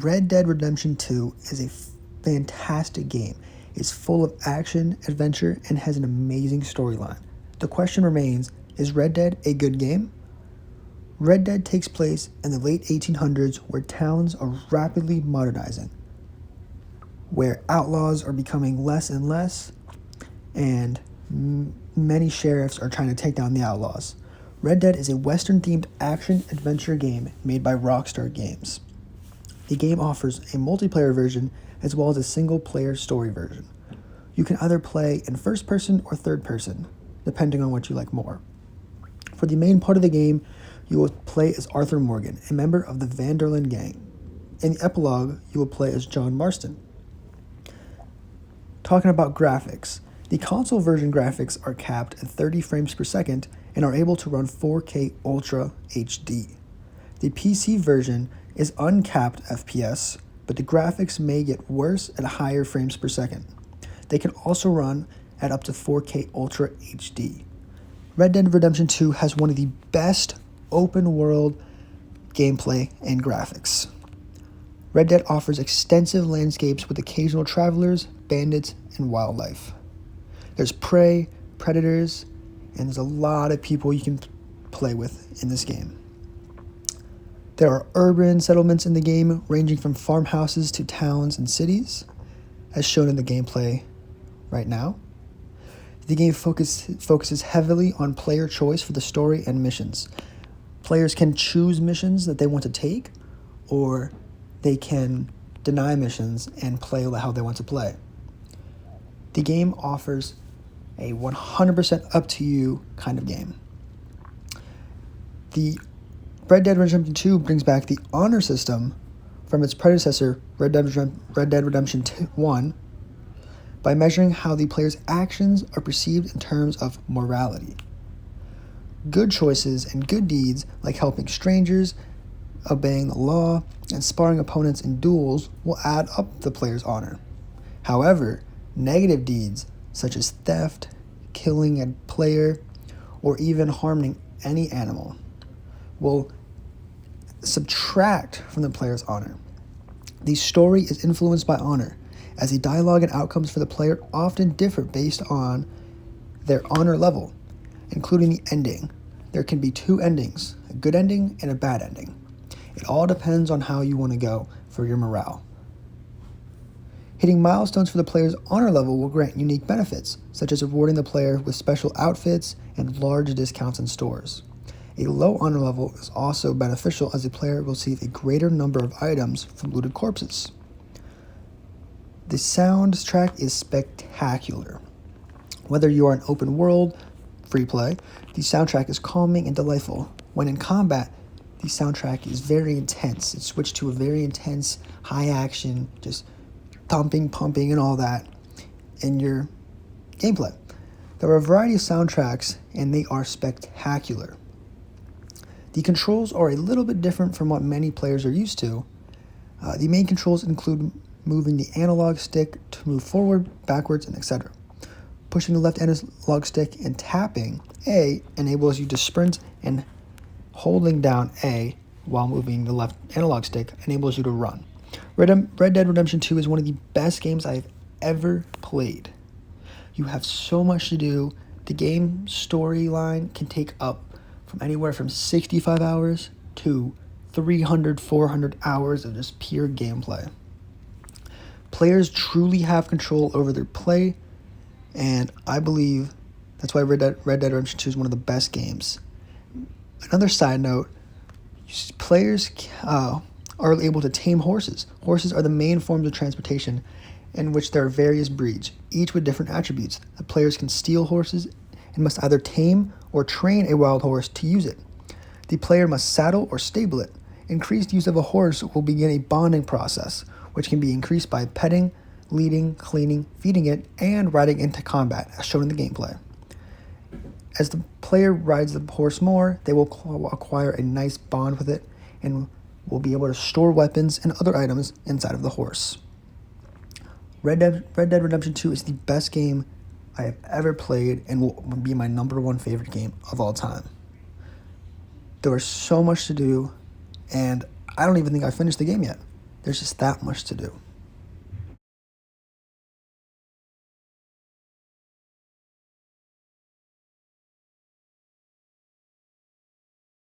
Red Dead Redemption 2 is a fantastic game. It's full of action, adventure, and has an amazing storyline. The question remains, is Red Dead a good game? Red Dead takes place in the late 1800s where towns are rapidly modernizing, where outlaws are becoming less and less, and many sheriffs are trying to take down the outlaws. Red Dead is a Western-themed action-adventure game made by Rockstar Games. The game offers a multiplayer version as well as a single-player story version. You can either play in first person or third person, depending on what you like more. For the main part of the game, you will play as Arthur Morgan, a member of the Van der Linde gang. In the epilogue, you will play as John Marston. Talking about graphics, the console version graphics are capped at 30 frames per second and are able to run 4K Ultra HD. The PC version is uncapped FPS, but the graphics may get worse at higher frames per second. They can also run at up to 4K Ultra HD. Red Dead Redemption 2 has one of the best open world gameplay and graphics. Red Dead offers extensive landscapes with occasional travelers, bandits, and wildlife. There's prey, predators, and there's a lot of people you can play with in this game. There are urban settlements in the game, ranging from farmhouses to towns and cities, as shown in the gameplay right now. The game focuses heavily on player choice for the story and missions. Players can choose missions that they want to take, or they can deny missions and play how they want to play. The game offers a 100% up to you kind of game. The Red Dead Redemption 2 brings back the honor system from its predecessor, Red Dead Redemption 1, by measuring how the player's actions are perceived in terms of morality. Good choices and good deeds, like helping strangers, obeying the law, and sparring opponents in duels, will add up the player's honor. However, negative deeds, such as theft, killing a player, or even harming any animal, will subtract from the player's honor. The story is influenced by honor, as the dialogue and outcomes for the player often differ based on their honor level, including the ending. There can be two endings, a good ending and a bad ending. It all depends on how you want to go for your morale. Hitting milestones for the player's honor level will grant unique benefits, such as rewarding the player with special outfits and large discounts in stores. A low honor level is also beneficial as the player will receive a greater number of items from looted corpses. The soundtrack is spectacular. Whether you are an open world, free play, the soundtrack is calming and delightful. When in combat, the soundtrack is very intense. It's switched to a very intense, high action, just thumping, pumping, and all that in your gameplay. There are a variety of soundtracks, and they are spectacular. The controls are a little bit different from what many players are used to. The main controls include moving the analog stick to move forward, backwards, and etc. Pushing the left analog stick and tapping A enables you to sprint, and holding down A while moving the left analog stick enables you to run. Red Dead Redemption 2 is one of the best games I've ever played. You have so much to do. The game storyline can take up from anywhere from 65 hours to 300, 400 hours of just pure gameplay. Players truly have control over their play, and I believe that's why Red Dead Redemption 2 is one of the best games. Another side note, players are able to tame horses. Horses are the main forms of transportation in which there are various breeds, each with different attributes. The players can steal horses and must either tame or train a wild horse to use it. The player must saddle or stable it. Increased use of a horse will begin a bonding process, which can be increased by petting, leading, cleaning, feeding it, and riding into combat, as shown in the gameplay. As the player rides the horse more, they will acquire a nice bond with it and will be able to store weapons and other items inside of the horse. Red Dead Redemption 2 is the best game I have ever played and will be my number one favorite game of all time. There was so much to do, and I don't even think I finished the game yet. There's just that much to do.